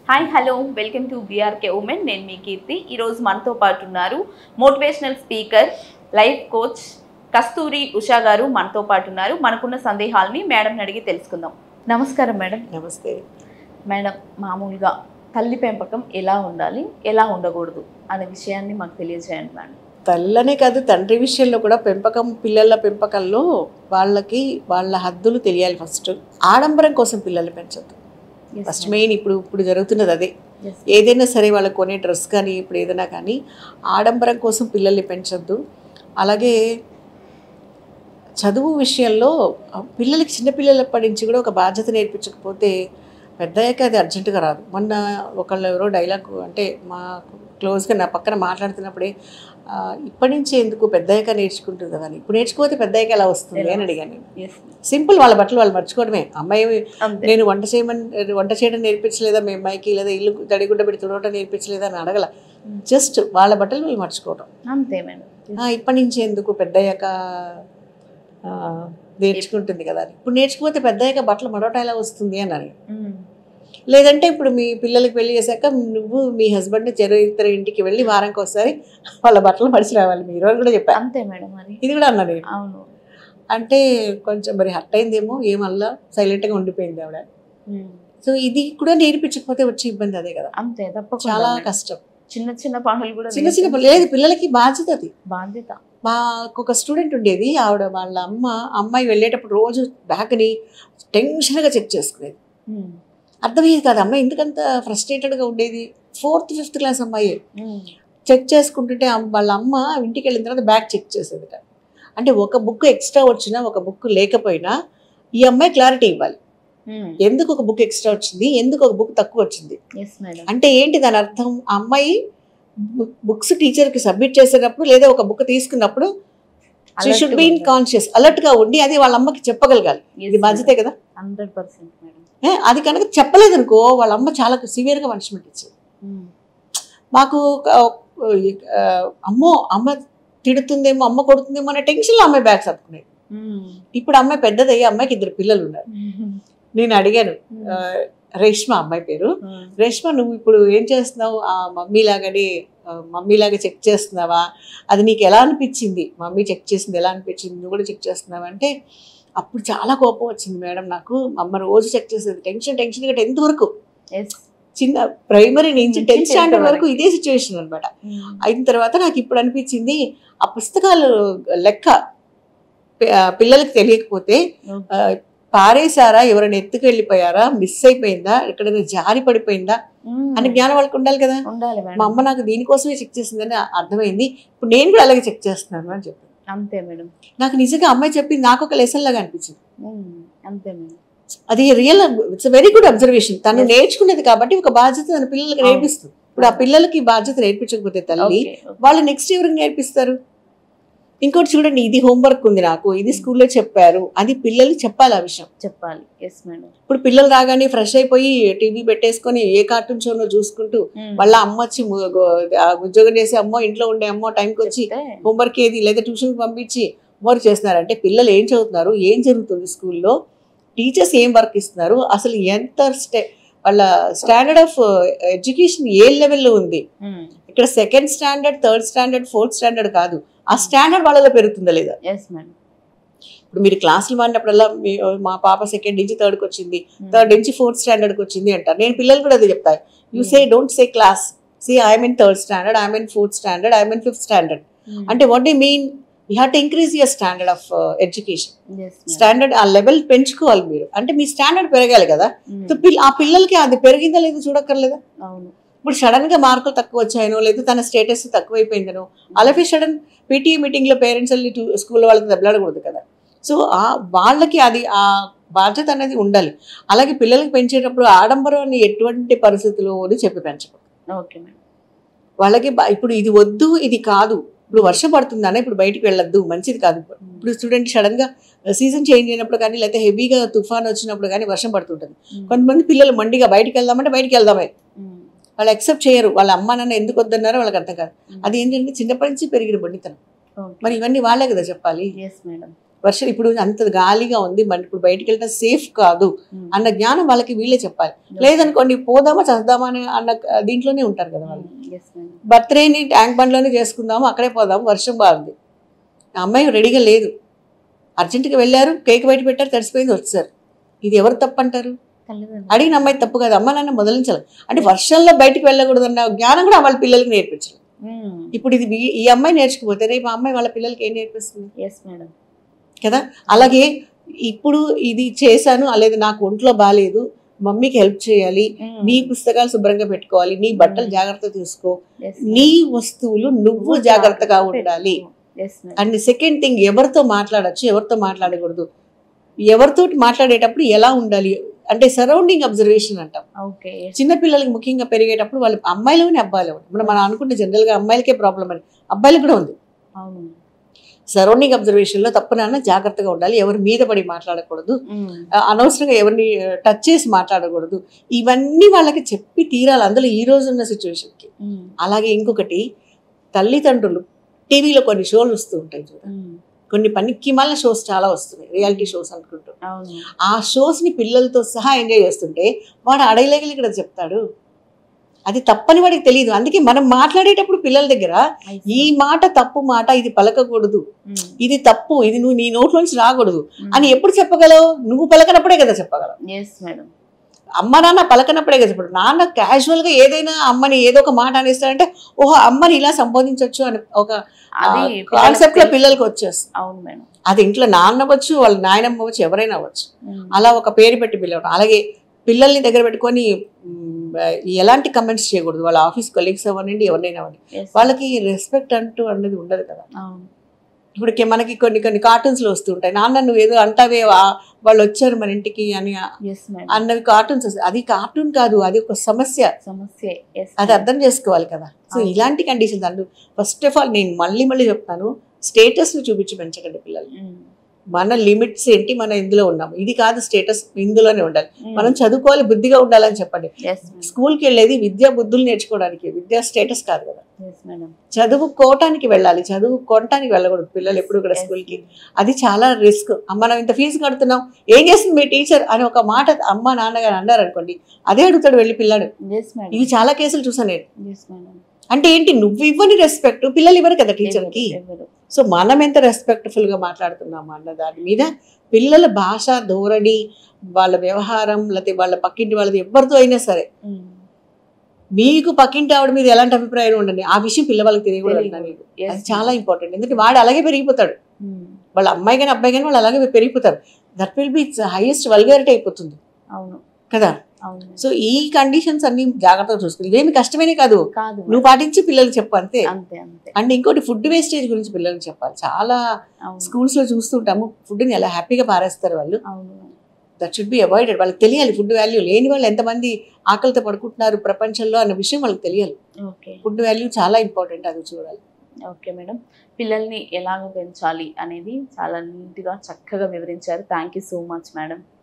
Hi hello welcome to BRK women. నేను మీ కీర్తి. ఈరోజు మనతో పాటు ఉన్నారు మోటివేషనల్ స్పీకర్, లైఫ్ కోచ్ కస్తూరి ఉషా గారు మనతో పాటు ఉన్నారు. మనకున్న సందేహాలని మేడంని అడిగి తెలుసుకుందాం. నమస్కారం మేడం. నమస్తే మేడం, మామూలుగా తల్లి పెంపకం ఎలా ఉండాలి, ఎలా ఉండకూడదు అనే విషయాన్ని మాకు తెలియజేయండి మేడం. తల్లనే కాదు తండ్రి విషయంలో కూడా పిల్లల పెంపకంలో వాళ్ళకి వాళ్ళ హద్దులు తెలియాలి. ఫస్ట్ ఆడంబరం కోసం పిల్లల్ని పెంచొద్దు. ఫస్ట్ మెయిన్ ఇప్పుడు జరుగుతున్నది అదే. ఏదైనా సరే వాళ్ళకి కొనే డ్రెస్ కానీ ఇప్పుడు ఏదైనా కానీ ఆడంబరం కోసం పిల్లల్ని పెంచొద్దు. అలాగే చదువు విషయంలో పిల్లలకి చిన్నపిల్లలప్పటి నుంచి కూడా ఒక బాధ్యత నేర్పించకపోతే పెద్దయ్యాక అది అర్జెంటుగా రాదు. మొన్న ఒకళ్ళు ఎవరో డైలాగ్ అంటే మా క్లోజ్గా నా పక్కన మాట్లాడుతున్నప్పుడే ఇప్పటి నుంచి ఎందుకు పెద్దయ్యాక నేర్చుకుంటుంది కదా అని. ఇప్పుడు నేర్చుకోతే పెద్దయ్యాక ఎలా వస్తుంది అని అడిగాను నేను. సింపుల్, వాళ్ళ బట్టలు వాళ్ళు మర్చుకోవడమే. అమ్మాయి నేను వంట చేయడం నేర్పించలేదా మీ అమ్మాయికి, లేదా ఇల్లు తడిగుడ్డ పెట్టి తుడవటం నేర్పించలేదా అని అడగల. జస్ట్ వాళ్ళ బట్టలు వాళ్ళు మర్చుకోవడం అంతే మేడం. ఇప్పటి నుంచి ఎందుకు పెద్దయ్యాక నేర్చుకుంటుంది కదా అని. ఇప్పుడు నేర్చుకోతే పెద్దయ్యాక బట్టలు మడవటం ఎలా వస్తుంది అని. లేదంటే ఇప్పుడు మీ పిల్లలకి పెళ్లి చేశాక నువ్వు మీ హస్బెండ్ ఇద్దరు ఇంటికి వెళ్ళి వారానికి ఒకసారి వాళ్ళ బట్టలు మడిచి రావాలి మీరు అని కూడా చెప్పారు. అంతే మేడం. ఇది కూడా అన్నా నేను. అవును. అంటే కొంచెం మరి హర్ట్ అయిందేమో, ఏమల్లా సైలెంట్గా ఉండిపోయింది ఆవిడ. సో ఇది కూడా నేర్పించకపోతే వచ్చే ఇబ్బంది అదే కదా. అంతే, తప్పకుండా. చాలా కష్టం. చిన్న చిన్న పనులు కూడా చిన్న లేదు, పిల్లలకి బాధ్యత అది. బాధ్యత. మాకు ఒక స్టూడెంట్ ఉండేది, ఆవిడ వాళ్ళ అమ్మాయి వెళ్ళేటప్పుడు రోజు బ్యాగ్ని టెన్షన్గా చెక్ చేసుకునేది. అర్థమయ్యేది కాదు అమ్మాయి ఎందుకంత ఫ్రస్ట్రేటెడ్గా ఉండేది. 4th 5th క్లాస్ అమ్మాయి చెక్ చేసుకుంటుంటే వాళ్ళ అమ్మ ఇంటికి వెళ్ళిన తర్వాత బ్యాగ్ చెక్ చేసేది. అంటే ఒక బుక్ ఎక్స్ట్రా వచ్చినా ఒక బుక్ లేకపోయినా ఈ అమ్మాయి క్లారిటీ ఇవ్వాలి. ఎందుకు ఒక బుక్ ఎక్స్ట్రా వచ్చింది, ఎందుకు ఒక బుక్ తక్కువ వచ్చింది అంటే ఏంటి దాని అర్థం. ఆ అమ్మాయి బుక్స్ టీచర్కి సబ్మిట్ చేసేటప్పుడు లేదా ఒక బుక్ తీసుకున్నప్పుడు she should be in conscious, అలర్ట్గా ఉండి అది వాళ్ళ అమ్మకి చెప్పగలగాలి. ఇది బాధ్యతే కదా. 100% మేడం. అది కనుక చెప్పలేదు అనుకో వాళ్ళ అమ్మ చాలా సివియర్గా పనిష్మెంట్ ఇచ్చేది. మాకు అమ్మ తిడుతుందేమో, అమ్మ కొడుతుందేమో అనే టెన్షన్లో అమ్మాయి బ్యాగ్ సర్దుకునేది. ఇప్పుడు అమ్మాయి పెద్దదయ్యి అమ్మాయికి 2 పిల్లలు ఉన్నారు. నేను అడిగాను, రేష్మ అమ్మాయి పేరు, రేష్మ నువ్వు ఇప్పుడు ఏం చేస్తున్నావు, ఆ మమ్మీలాగా చెక్ చేస్తున్నావా, అది నీకు ఎలా అనిపించింది, మమ్మీ చెక్ చేసింది ఎలా అనిపించింది, నువ్వు కూడా చెక్ చేస్తున్నావా అంటే అప్పుడు చాలా కోపం వచ్చింది మేడం నాకు. అమ్మ రోజు చెక్ చేసేది, టెన్షన్ 10th వరకు, చిన్న ప్రైమరీ నుంచి 10th స్టాండర్డ్ వరకు ఇదే సిచ్యువేషన్ అనమాట. అయిన తర్వాత నాకు ఇప్పుడు అనిపించింది ఆ పుస్తకాలు లెక్క పిల్లలకి తెలియకపోతే పారేసారా, ఎవరైనా ఎత్తుకు వెళ్ళిపోయారా, మిస్ అయిపోయిందా, ఎక్కడైనా జారి పడిపోయిందా అని జ్ఞానం వాళ్ళకి ఉండాలి కదా. మా అమ్మ నాకు దీనికోసమే చెక్ చేసిందని అర్థమైంది, ఇప్పుడు నేను కూడా అలాగే చెక్ చేస్తున్నాను అని చెప్పి. అంతే మేడం. నాకు నిజంగా అమ్మాయి చెప్పింది నాకు ఒక లెసన్ లాగా అనిపించింది. అంతే మేడం. అది real, it's very good observation. తను నేర్చుకునేది కాబట్టి ఒక బాధ్యత తన పిల్లలకి నేర్పిస్తుంది. ఇప్పుడు ఆ పిల్లలకి బాధ్యత నేర్పించకపోతే తల్లి వాళ్ళు నెక్స్ట్ ఎవరికి నేర్పిస్తారు. ఇంకోటి చూడండి, ఇది హోంవర్క్ ఉంది నాకు, ఇది స్కూల్లో చెప్పారు, అది పిల్లలకి చెప్పాలి, ఆ విషయం చెప్పాలి. ఇప్పుడు పిల్లలు రాగానే ఫ్రెష్ అయిపోయి టీవీ పెట్టేసుకొని ఏ కార్టూన్ షోనో చూసుకుంటూ మళ్ళీ అమ్మ వచ్చి ఉద్యోగం చేసి అమ్మో ఇంట్లో ఉండే అమ్మో టైంకి వచ్చి హోంవర్క్ ఏది లేదా ట్యూషన్కి పంపించి హోంవర్క్ చేస్తున్నారంటే పిల్లలు ఏం చదువుతున్నారు, ఏం జరుగుతుంది స్కూల్లో, టీచర్స్ ఏం వర్క్ ఇస్తున్నారు, అసలు ఎంత వాళ్ళ స్టాండర్డ్ ఆఫ్ ఎడ్యుకేషన్ ఏ లెవెల్లో ఉంది. ఇక్కడ 2nd standard 3rd standard 4th standard కాదు, ఆ స్టాండర్డ్ వాళ్ళలో పెరుగుతుందా లేదా. ఇప్పుడు మీరు క్లాసులు మారినప్పుడల్లా మా పాప 2nd నుంచి 3rdకి వచ్చింది, 3rd నుంచి 4th స్టాండర్డ్కి వచ్చింది అంటారు. నేను పిల్లలు కూడా అదే చెప్తాను, you say don't say class, say I'm in 3rd standard, I'm in 4th standard, I'm in 5th standard. అంటే what do mean, you have to increase your standard of education. Standard ఆ level పెంచుకోవాలి మీరు, అంటే మీ standard పెరగాలి కదా. ఆ పిల్లలకి అది పెరిగిందా లేదో చూడక్కర్లేదా. ఇప్పుడు సడన్ గా మార్కులు తక్కువ వచ్చాయనో లేదా తన స్టేటస్ తక్కువైపోయిందనో అలాగే సడన్ పీటీఏ మీటింగ్లో పేరెంట్స్ వెళ్ళి స్కూల్ వాళ్ళకి దెబ్బలాడకూడదు కదా. సో వాళ్ళకి అది ఆ బాధ్యత అనేది ఉండాలి. అలాగే పిల్లలకి పెంచేటప్పుడు ఆడంబరాన్ని ఎటువంటి పరిస్థితుల్లోనూ చెప్పి పెంచకూడదు. వాళ్ళకి ఇప్పుడు ఇది వద్దు ఇది కాదు, ఇప్పుడు వర్షం పడుతుందనే ఇప్పుడు బయటికి వెళ్ళొద్దు, మంచిది కాదు. ఇప్పుడు స్టూడెంట్ సడన్ గా సీజన్ చేంజ్ అయినప్పుడు కానీ లేకపోతే హెవీగా తుఫాన్ వచ్చినప్పుడు కానీ వర్షం పడుతుంటుంది. కొంతమంది పిల్లలు మండిగా బయటికి వెళ్దామంటే బయటికి వెళ్దామే, వాళ్ళు యాక్సెప్ట్ చేయరు. వాళ్ళ అమ్మ నాన్న ఎందుకు వద్దన్నారో వాళ్ళకి అర్థం కాదు. అది ఏంటంటే చిన్నప్పటి నుంచి పెరిగిన బండితనం. మరి ఇవన్నీ వాళ్ళే కదా చెప్పాలి. వర్షం ఇప్పుడు అంత గాలిగా ఉంది, మరి ఇప్పుడు బయటికి వెళ్ళినా సేఫ్ కాదు అన్న జ్ఞానం వాళ్ళకి వీళ్ళే చెప్పాలి. లేదనుకోండి పోదామా చస్తామా అన్న దీంట్లోనే ఉంటారు కదా వాళ్ళు. బర్త్డేని ట్యాంక్ బండ్లోనే చేసుకుందాము, అక్కడే పోదాము, వర్షం బాగుంది, ఆ అమ్మాయి రెడీగా లేదు, అర్జెంటుగా వెళ్ళారు, కేక్ బయట పెట్టారు, తడిసిపోయింది, వచ్చారు. ఇది ఎవరు తప్పు అంటారు? అడిగిన అమ్మాయి తప్పు కాదు, అమ్మ నాన్న మొదలించాలి. అంటే వర్షంలో బయటకు వెళ్ళకూడదు అన్న జ్ఞానం కూడా వాళ్ళ పిల్లలకి నేర్పించాలి. ఇప్పుడు ఇది ఈ అమ్మాయి నేర్చుకుపోతే రేపు ఆ అమ్మాయి వాళ్ళ పిల్లలకి ఏం నేర్పిస్తుంది కదా. అలాగే ఇప్పుడు ఇది చేశాను, అలాగే నాకు ఒంట్లో బాగాలేదు, మమ్మీకి హెల్ప్ చేయాలి, నీ పుస్తకాలు శుభ్రంగా పెట్టుకోవాలి, నీ బట్టలు జాగ్రత్త చూసుకో, నీ వస్తువులు నువ్వు జాగ్రత్తగా ఉండాలి. అండ్ సెకండ్ థింగ్, ఎవరితో మాట్లాడచ్చు, ఎవరితో మాట్లాడకూడదు, ఎవరితో మాట్లాడేటప్పుడు ఎలా ఉండాలి అంటే సరౌండింగ్ అబ్జర్వేషన్ అంటాం. చిన్నపిల్లలకి ముఖ్యంగా పెరిగేటప్పుడు వాళ్ళు అమ్మాయిలోనే అబ్బాయిలో మనం అనుకుంటే జనరల్ గా అమ్మాయిలకే ప్రాబ్లం అని, అబ్బాయిలకు కూడా ఉంది. సరౌండింగ్ అబ్జర్వేషన్ లో తప్పనన్నా జాగ్రత్తగా ఉండాలి, ఎవరి మీద పడి మాట్లాడకూడదు, అనవసరంగా ఎవరిని టచ్ చేసి మాట్లాడకూడదు, ఇవన్నీ వాళ్ళకి చెప్పి తీరాలి అందులో ఈ రోజు ఉన్న సిచ్యువేషన్ కి. అలాగే ఇంకొకటి, తల్లిదండ్రులు టీవీలో కొన్ని షోలు వస్తూ ఉంటాయి చూడండి, కొన్ని పనికి మళ్ళీ షోస్ చాలా వస్తున్నాయి, రియాలిటీ షోస్ అనుకుంటూ. ఆ షోస్ ని పిల్లలతో సహా ఎంజాయ్ చేస్తుంటే వాడు అడగలేగలి ఇక్కడ చెప్తాడు, అది తప్పని వాడికి తెలియదు. అందుకే మనం మాట్లాడేటప్పుడు పిల్లల దగ్గర ఈ మాట తప్పు మాట, ఇది పలకకూడదు, ఇది తప్పు, ఇది నువ్వు నీ నోట్లోంచి రాకూడదు అని ఎప్పుడు చెప్పగలవు? నువ్వు పలకనప్పుడే కదా చెప్పగలవు. అమ్మ నాన్న పలకనప్పుడే కదా చెప్పడు. నాన్న క్యాజువల్ గా ఏదైనా అమ్మని ఏదో ఒక మాట అనేస్తాడంటే ఓహో అమ్మని ఇలా సంబోధించవచ్చు అని ఒక కాన్సెప్ట్ లో పిల్లలకి వచ్చేస్తుంది. అది ఇంట్లో నాన్న అవ్వచ్చు, వాళ్ళ నాయనమ్మ అవ్వచ్చు, ఎవరైనా అవ్వచ్చు, అలా ఒక పేరు పెట్టి పిలవడం. అలాగే పిల్లల్ని దగ్గర పెట్టుకొని ఎలాంటి కమెంట్స్ చేయకూడదు, వాళ్ళ ఆఫీస్ కొలీగ్స్ అవ్వనండి, ఎవరినైనా అవ్వండి, వాళ్ళకి రెస్పెక్ట్ అంటూ అన్నది ఉండదు కదా. ఇప్పుడు మనకి కొన్ని కార్టూన్స్ లో వస్తూ ఉంటాయి, నాన్న నువ్వు ఏదో అంటావే వాళ్ళు వచ్చారు మన ఇంటికి అని అన్నవి కార్టూన్స్ వస్తాయి. అది కార్టూన్ కాదు, అది ఒక సమస్య, అది అర్థం చేసుకోవాలి కదా. సో ఇలాంటి కండిషన్స్ అంటూ ఫస్ట్ ఆఫ్ ఆల్ నేను మళ్ళీ చెప్తాను, స్టేటస్ ను చూపించి పెంచకండి పిల్లలు. మన లిమిట్స్ ఏంటి, మనం ఇందులో ఉన్నాము, ఇది కాదు స్టేటస్, ఇందులోనే ఉండాలి, మనం చదువుకోవాలి, బుద్ధిగా ఉండాలని చెప్పండి. స్కూల్కి వెళ్ళేది విద్యా బుద్ధులు నేర్చుకోవడానికి, విద్యా స్టేటస్ కాదు కదా. చదువుకోవటానికి వెళ్ళాలి, చదువుకోవటానికి వెళ్ళకూడదు పిల్లలు ఎప్పుడు కూడా స్కూల్కి. అది చాలా రిస్క్. మనం ఇంత ఫీజు కడుతున్నాం, ఏం చేస్తుంది మీ టీచర్ అని ఒక మాట అమ్మ నాన్నగారు అన్నారు అనుకోండి, అదే అడుగుతాడు వెళ్ళి పిల్లాడు. ఇవి చాలా కేసులు చూసాను నేను. అంటే ఏంటి, నువ్వు ఇవ్వని రెస్పెక్ట్ పిల్లలు ఇవ్వరు కదా టీచర్కి. సో మనం ఎంత రెస్పెక్ట్ఫుల్ గా మాట్లాడుతున్నాము అన్న దాని మీద పిల్లల భాష ధోరణి, వాళ్ళ వ్యవహారం, లేకపోతే వాళ్ళ పక్కింటి వాళ్ళది ఎవరితో అయినా సరే, మీకు పక్కింటి ఆవిడ మీద ఎలాంటి అభిప్రాయం ఉండండి, ఆ విషయం పిల్లవాళ్ళకి తెలియకూడదు. అది చాలా ఇంపార్టెంట్. ఎందుకంటే వాడు అలాగే పెరిగిపోతాడు, వాళ్ళ అమ్మాయి కానీ అబ్బాయి కానీ వాళ్ళు అలాగే పెరిగిపోతారు. That will be highest vulgarity అయిపోతుంది కదా. సో ఈ కండిషన్స్ అన్ని జాగ్రత్తగా చూసుకోవాలి. ఇవేమి కష్టమేనే కాదు, నువ్వు పాటించి పిల్లలకి చెప్పు అంతే. అండ్ ఇంకోటి, ఫుడ్ వేస్టేజ్ గురించి పిల్లలకి చెప్పాలి. చాలా స్కూల్స్ లో చూస్తుంటాము, ఫుడ్ ని ఎలా హ్యాపీగా పారేస్తారు వాళ్ళు. That should be avoided. వాళ్ళకి తెలియాలి ఫుడ్ వాల్యూ. లేని వాళ్ళు ఎంతమంది ఆకలితో పడుకుంటున్నారు ప్రపంచంలో అన్న విషయం వాళ్ళకి తెలియాలి. ఫుడ్ వాల్యూ చాలా ఇంపార్టెంట్, అది చూడాలి. ఓకే మేడం, పిల్లల్ని ఎలాగ పెంచాలి అనేది చాలా నీట్గా చక్కగా వివరించారు. Thank you so much madam.